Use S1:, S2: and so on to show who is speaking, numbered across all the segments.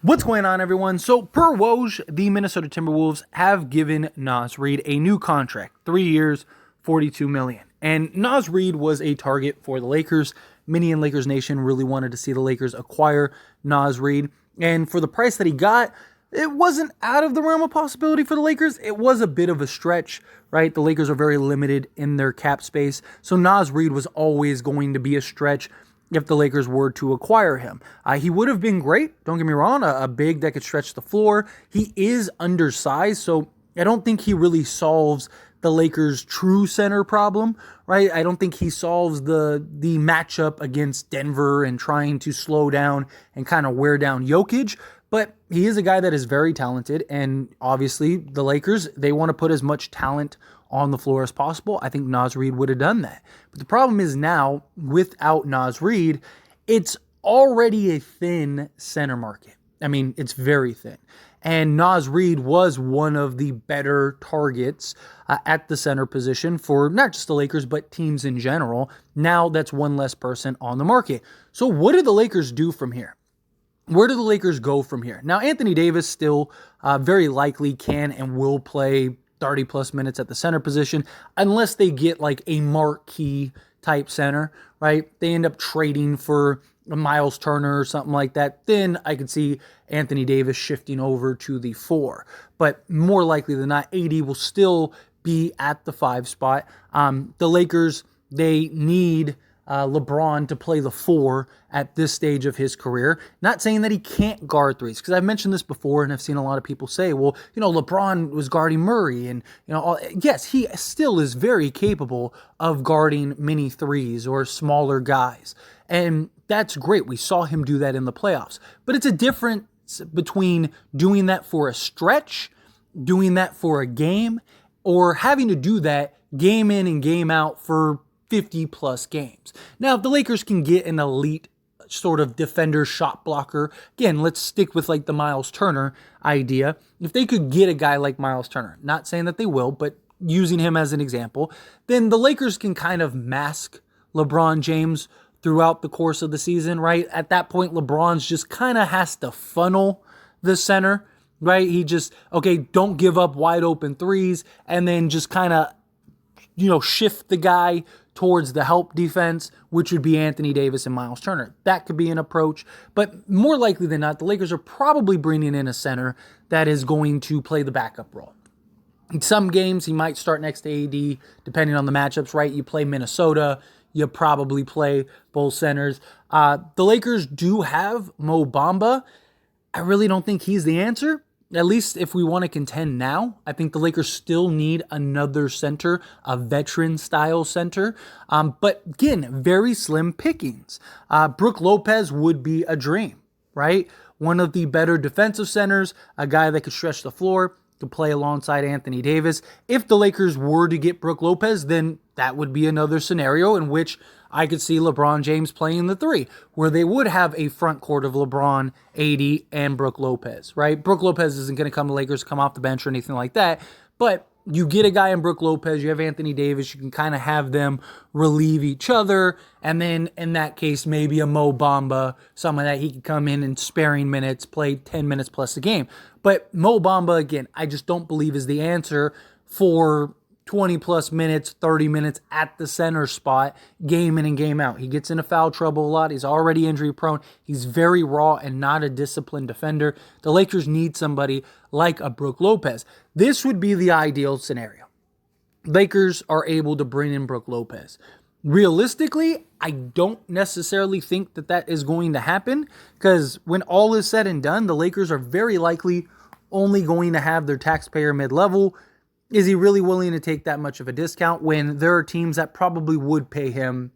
S1: What's going on, everyone? So, per Woj, the Minnesota Timberwolves have given Naz Reid a new contract, 3 years, $42 million. And Naz Reid was a target for the Lakers. Many in Lakers Nation really wanted to see the Lakers acquire Naz Reid. And for the price that he got, it wasn't out of the realm of possibility for the Lakers. It was a bit of a stretch, right? The Lakers are very limited in their cap space. So Naz Reid was always going to be a stretch if the Lakers were to acquire him. He would have been great, don't get me wrong, a big that could stretch the floor. He is undersized, so I don't think he really solves the Lakers' true center problem, right? I don't think he solves the matchup against Denver and trying to slow down and kind of wear down Jokic, but he is a guy that is very talented, and obviously the Lakers, they want to put as much talent on the floor as possible. I think Naz Reid would have done that. But the problem is now, without Naz Reid, it's already a thin center market. I mean, it's very thin. And Naz Reid was one of the better targets at the center position for not just the Lakers, but teams in general. Now that's one less person on the market. So what do the Lakers do from here? Where do the Lakers go from here? Now, Anthony Davis still very likely can and will play 30 plus minutes at the center position, unless they get like a marquee type center, right? They end up trading for a Miles Turner or something like that. Then I could see Anthony Davis shifting over to the 4. But more likely than not, AD will still be at the 5 spot. The Lakers, they need LeBron to play the 4 at this stage of his career. Not saying that he can't guard threes, because I've mentioned this before and I've seen a lot of people say, well, LeBron was guarding Murray, and yes, he still is very capable of guarding many threes or smaller guys, and that's great. We saw him do that in the playoffs, but it's a difference between doing that for a stretch, doing that for a game, or having to do that game in and game out for 50 plus games. Now, if the Lakers can get an elite sort of defender shot blocker, again, let's stick with like the Miles Turner idea. If they could get a guy like Miles Turner, not saying that they will, but using him as an example, then the Lakers can kind of mask LeBron James throughout the course of the season, right? At that point, LeBron's just kind of has to funnel the center, right? He just, okay, don't give up wide open threes, and then just kind of, shift the guy towards the help defense, which would be Anthony Davis and Miles Turner. That could be an approach, but more likely than not, the Lakers are probably bringing in a center that is going to play the backup role. In some games, he might start next to AD, depending on the matchups, right? You play Minnesota, you probably play both centers. The Lakers do have Mo Bamba. I really don't think he's the answer. At least if we want to contend now, I think the Lakers still need another center, a veteran-style center. But again, very slim pickings. Brook Lopez would be a dream, right? One of the better defensive centers, a guy that could stretch the floor, could play alongside Anthony Davis. If the Lakers were to get Brook Lopez, then that would be another scenario in which I could see LeBron James playing the 3, where they would have a front court of LeBron, AD, and Brook Lopez, right? Brook Lopez isn't going to come to Lakers, come off the bench or anything like that, but you get a guy in Brook Lopez, you have Anthony Davis, you can kind of have them relieve each other, and then in that case, maybe a Mo Bamba, someone that he could come in sparing minutes, play 10 minutes plus a game. But Mo Bamba, again, I just don't believe is the answer for 20 plus minutes, 30 minutes at the center spot, game in and game out. He gets into foul trouble a lot. He's already injury prone. He's very raw and not a disciplined defender. The Lakers need somebody like a Brook Lopez. This would be the ideal scenario. Lakers are able to bring in Brook Lopez. Realistically, I don't necessarily think that is going to happen, because when all is said and done, the Lakers are very likely only going to have their taxpayer mid-level. Is he really willing to take that much of a discount when there are teams that probably would pay him,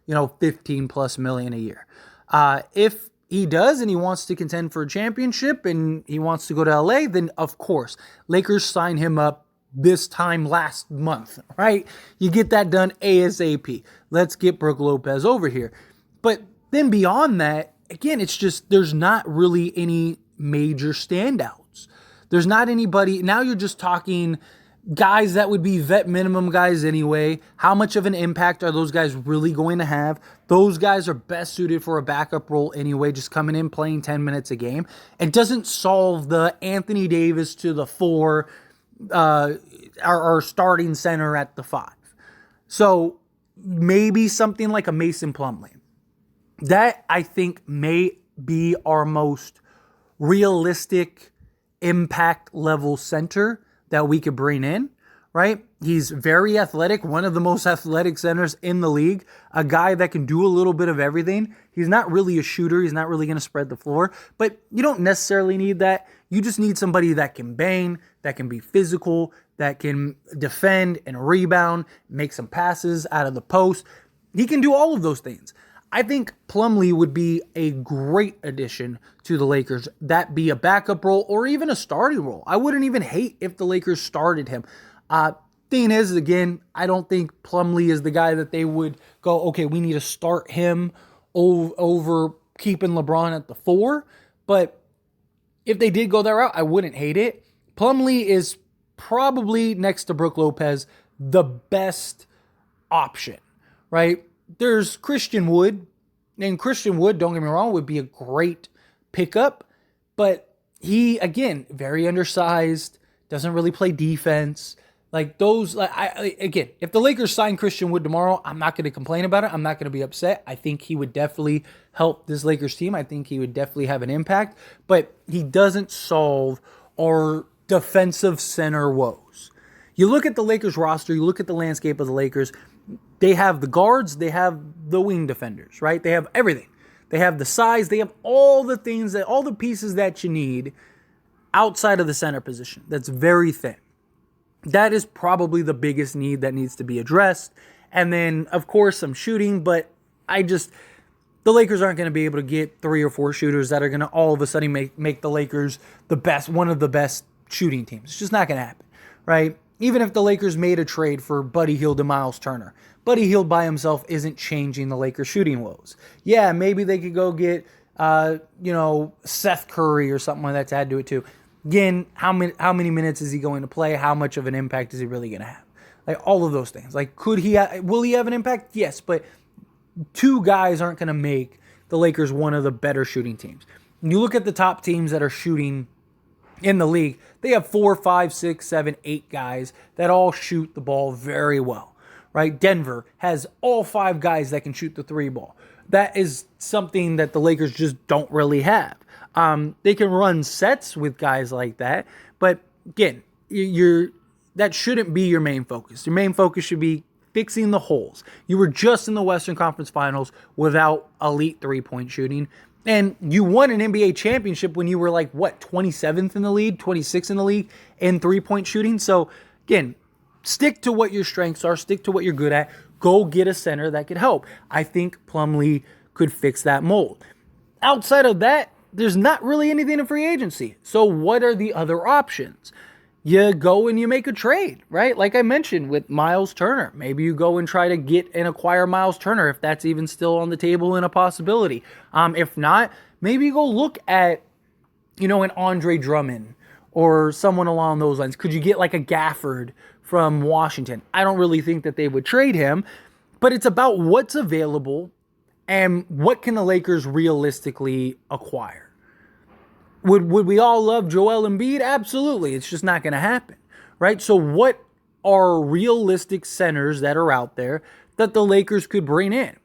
S1: 15 plus million a year? If he does and he wants to contend for a championship and he wants to go to LA, then of course, Lakers sign him up this time last month, right? You get that done ASAP. Let's get Brook Lopez over here. But then beyond that, again, it's just there's not really any major standouts. There's not anybody. Now you're just talking guys that would be vet minimum guys anyway. How much of an impact are those guys really going to have? Those guys are best suited for a backup role anyway, just coming in, playing 10 minutes a game. It doesn't solve the Anthony Davis to the 4, our starting center at the 5. So maybe something like a Mason Plumlee. That, I think, may be our most realistic impact level center that we could bring in, right? He's very athletic, one of the most athletic centers in the league, a guy that can do a little bit of everything. He's not really a shooter. He's not really going to spread the floor, but you don't necessarily need that. You just need somebody that can bang, that can be physical, that can defend and rebound, make some passes out of the post. He can do all of those things. I think Plumlee would be a great addition to the Lakers. That be a backup role or even a starting role. I wouldn't even hate if the Lakers started him. Thing is, again, I don't think Plumlee is the guy that they would go, okay, we need to start him over keeping LeBron at the 4. But if they did go that route, I wouldn't hate it. Plumlee is probably, next to Brook Lopez, the best option, right? There's Christian Wood, and Christian Wood, don't get me wrong, would be a great pickup, but he, again, very undersized, doesn't really play defense. Like those, again, if the Lakers sign Christian Wood tomorrow, I'm not going to complain about it. I'm not going to be upset. I think he would definitely help this Lakers team. I think he would definitely have an impact, but he doesn't solve our defensive center woes. You look at the Lakers roster, you look at the landscape of the Lakers, they have the guards, they have the wing defenders, right? They have everything. They have the size, they have all the things, that all the pieces that you need outside of the center position. That's very thin. That is probably the biggest need that needs to be addressed. And then, of course, some shooting, but the Lakers aren't going to be able to get 3 or 4 shooters that are going to all of a sudden make the Lakers one of the best shooting teams. It's just not going to happen, right? Even if the Lakers made a trade for Buddy Hield and Miles Turner, Buddy Hield by himself isn't changing the Lakers shooting woes. Yeah, maybe they could go get, Seth Curry or something like that to add to it too. Again, how many minutes is he going to play? How much of an impact is he really going to have? Like all of those things. Like, will he have an impact? Yes, but 2 guys aren't going to make the Lakers one of the better shooting teams. When you look at the top teams that are shooting in the league, they have 4, 5, 6, 7, 8 guys that all shoot the ball very well, right? Denver has all 5 guys that can shoot the 3 ball. That is something that the Lakers just don't really have. They can run sets with guys like that, but again, that shouldn't be your main focus. Your main focus should be fixing the holes. You were just in the Western Conference Finals without elite 3-point shooting. And you won an NBA championship when you were 27th in the league, 26th in the league in 3-point shooting. So again, stick to what your strengths are, stick to what you're good at. Go get a center that could help. I think Plumlee could fix that mold. Outside of that, there's not really anything in free agency. So what are the other options? You go and you make a trade, right? Like I mentioned with Miles Turner. Maybe you go and try to get and acquire Miles Turner if that's even still on the table and a possibility. If not, maybe you go look at, an Andre Drummond or someone along those lines. Could you get like a Gafford from Washington? I don't really think that they would trade him, but it's about what's available and what can the Lakers realistically acquire. Would we all love Joel Embiid? Absolutely. It's just not going to happen, right? So what are realistic centers that are out there that the Lakers could bring in?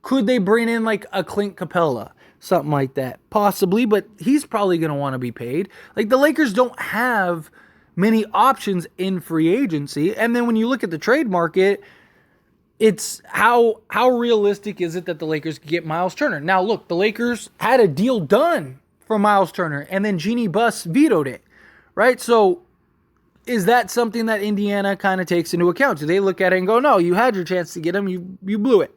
S1: Could they bring in like a Clint Capella, something like that? Possibly, but he's probably going to want to be paid. Like the Lakers don't have many options in free agency. And then when you look at the trade market, it's how realistic is it that the Lakers could get Miles Turner? Now, look, the Lakers had a deal done for Miles Turner, and then Jeannie Buss vetoed it, right? So is that something that Indiana kind of takes into account? Do they look at it and go, no, you had your chance to get him, you blew it.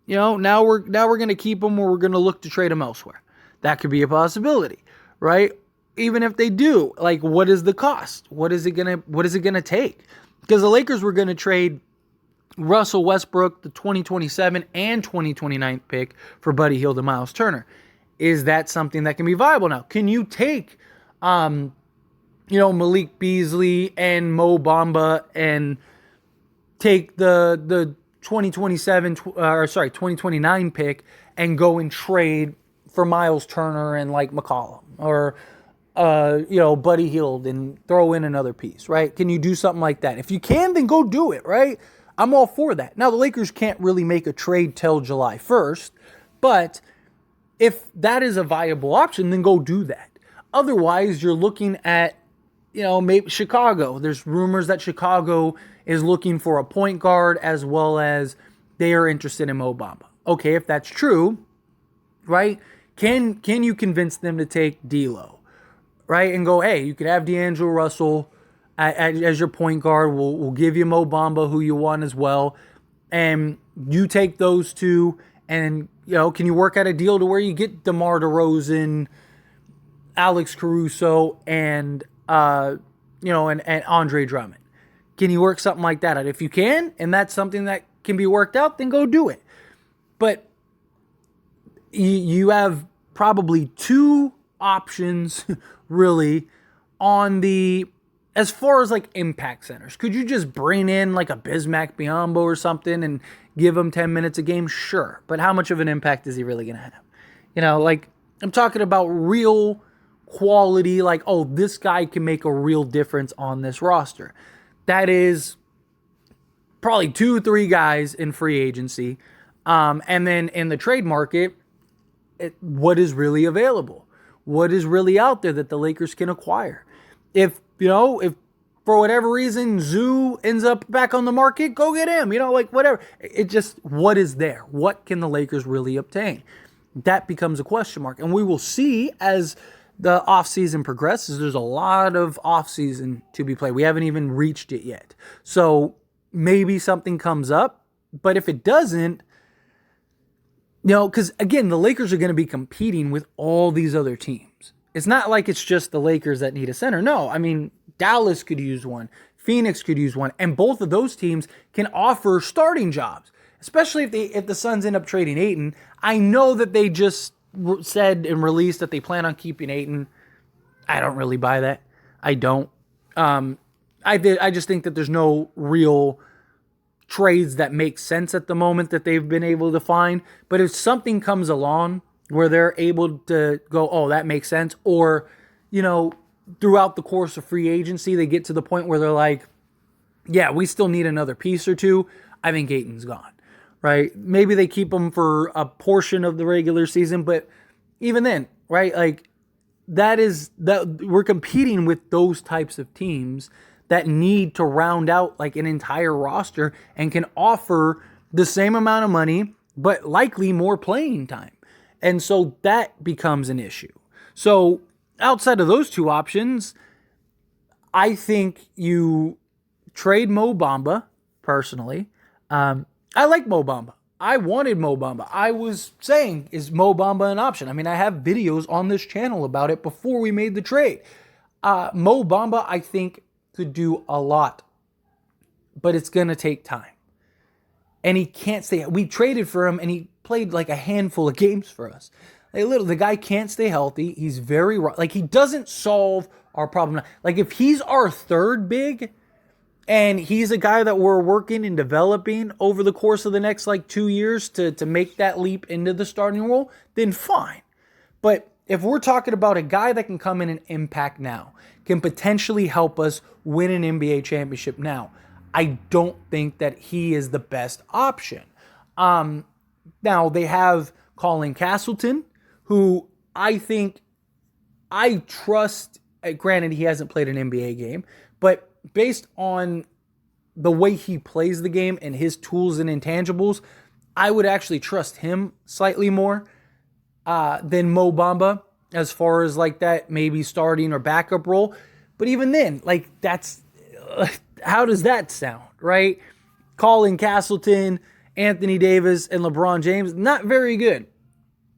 S1: Now we're going to keep him or we're going to look to trade him elsewhere. That could be a possibility, right? Even if they do, like what is the cost? What is it going to take? Because the Lakers were going to trade Russell Westbrook, the 2027 and 2029 pick for Buddy Hield and Miles Turner. Is that something that can be viable now? Can you take Malik Beasley and Mo Bamba and take the 2029 pick and go and trade for Miles Turner and like McCollum or Buddy Hield and throw in another piece, right? Can you do something like that? If you can, then go do it, right? I'm all for that. Now the Lakers can't really make a trade till July 1st, but if that is a viable option, then go do that. Otherwise, you're looking at maybe Chicago. There's rumors that Chicago is looking for a point guard as well as they are interested in Mo Bamba. Okay, if that's true, right? Can you convince them to take D'Lo, right? And go, hey, you could have D'Angelo Russell as your point guard. We'll give you Mo Bamba, who you want as well, and you take those two. And can you work out a deal to where you get DeMar DeRozan, Alex Caruso, and and Andre Drummond? Can you work something like that out? If you can, and that's something that can be worked out, then go do it. But you have probably two options, really, as far as like impact centers. Could you just bring in like a Bismack Biyombo or something and give him 10 minutes a game? Sure. But how much of an impact is he really going to have? I'm talking about real quality, like, oh, this guy can make a real difference on this roster. That is probably 2-3 guys in free agency. And then in the trade market, what is really available? What is really out there that the Lakers can acquire? If for whatever reason Zoo ends up back on the market, go get him. Whatever. It just, what is there? What can the Lakers really obtain? That becomes a question mark. And we will see as the offseason progresses. There's a lot of offseason to be played. We haven't even reached it yet. So maybe something comes up. But if it doesn't, because again, the Lakers are going to be competing with all these other teams. It's not like it's just the Lakers that need a center. No, I mean, Dallas could use one. Phoenix could use one. And both of those teams can offer starting jobs, especially if the Suns end up trading Ayton. I know that they just said and released that they plan on keeping Ayton. I don't really buy that. I don't. I just think that there's no real trades that make sense at the moment that they've been able to find. But if something comes along where they're able to go, oh, that makes sense, or, throughout the course of free agency, they get to the point where they're like, yeah, we still need another piece or two, I think Ayton's gone, right? Maybe they keep him for a portion of the regular season, but even then, right, like that we're competing with those types of teams that need to round out like an entire roster and can offer the same amount of money, but likely more playing time. And so that becomes an issue. So outside of those two options, I think you trade Mo Bamba, personally. I like Mo Bamba. I wanted Mo Bamba. I was saying, is Mo Bamba an option? I mean, I have videos on this channel about it before we made the trade. Mo Bamba, I think, could do a lot, but it's going to take time. And he can't stay. We traded for him, and he played like a handful of games for us. The guy can't stay healthy. He's very like he doesn't solve our problem. Like if he's our third big, and he's a guy that we're working and developing over the course of the next like 2 years to make that leap into the starting role, then fine. But if we're talking about a guy that can come in and impact now, can potentially help us win an NBA championship now, I don't think that he is the best option. Now, they have Colin Castleton, who I think I trust. Granted, he hasn't played an NBA game, but based on the way he plays the game and his tools and intangibles, I would actually trust him slightly more than Mo Bamba as far as like that maybe starting or backup role. But even then, like that's how does that sound, right? Colin Castleton, Anthony Davis, and LeBron James, not very good.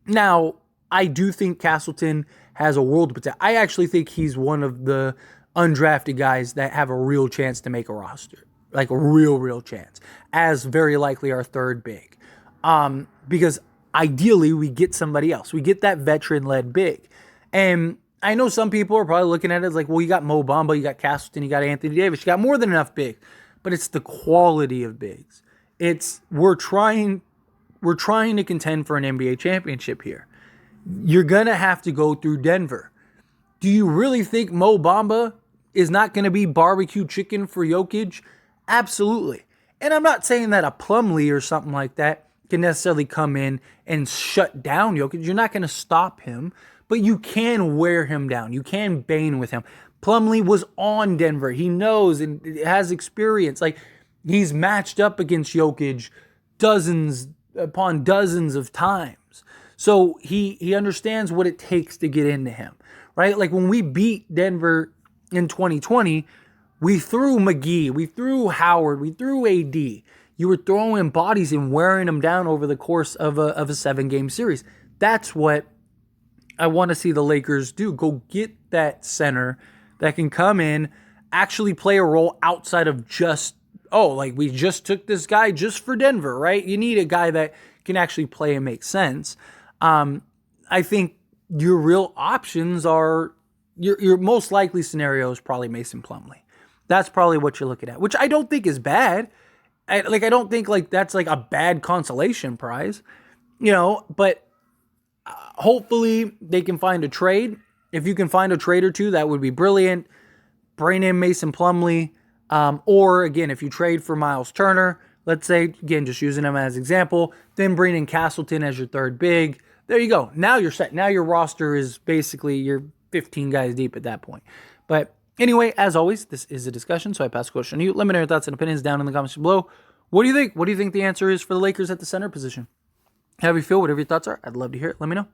S1: Now, I do think Castleton has a world of potential. I actually think he's one of the undrafted guys that have a real chance to make a roster. Like a real chance. As very likely our third big. Because ideally we get somebody else. We get that veteran-led big. And I know some people are probably looking at it as like, well, you got Mo Bamba, you got Castleton, you got Anthony Davis, you got more than enough bigs. But it's the quality of bigs. It's we're trying to contend for an NBA championship here. You're gonna have to go through Denver. Do you really think Mo Bamba is not going to be barbecue chicken for Jokic? Absolutely. And I'm not saying that a Plumlee or something like that can necessarily come in and shut down Jokic. You're not going to stop him, but you can wear him down. You can bang with him. Plumlee was on Denver. He knows and has experience. Like, he's matched up against Jokic dozens upon dozens of times. So he understands what it takes to get into him, right? Like when we beat Denver in 2020, we threw McGee, we threw Howard, we threw AD. You were throwing bodies and wearing them down over the course of a 7-game series. That's what I want to see the Lakers do. Go get that center that can come in, actually play a role outside of just, oh, like we just took this guy just for Denver, right? You need a guy that can actually play and make sense. I think your real options are, your most likely scenario is probably Mason Plumlee. That's probably what you're looking at, which I don't think is bad. I don't think like that's like a bad consolation prize, but hopefully they can find a trade. If you can find a trade or two, that would be brilliant. Bring in Mason Plumlee. Or again, if you trade for Miles Turner, let's say, again, just using him as example, then bring in Castleton as your third big. There you go. Now you're set. Now your roster is basically, you're 15 guys deep at that point. But anyway, as always, this is a discussion, so I pass the question to you. Let me know your thoughts and opinions down in the comments below. What do you think? What do you think the answer is for the Lakers at the center position? How do you feel? Whatever your thoughts are, I'd love to hear it. Let me know.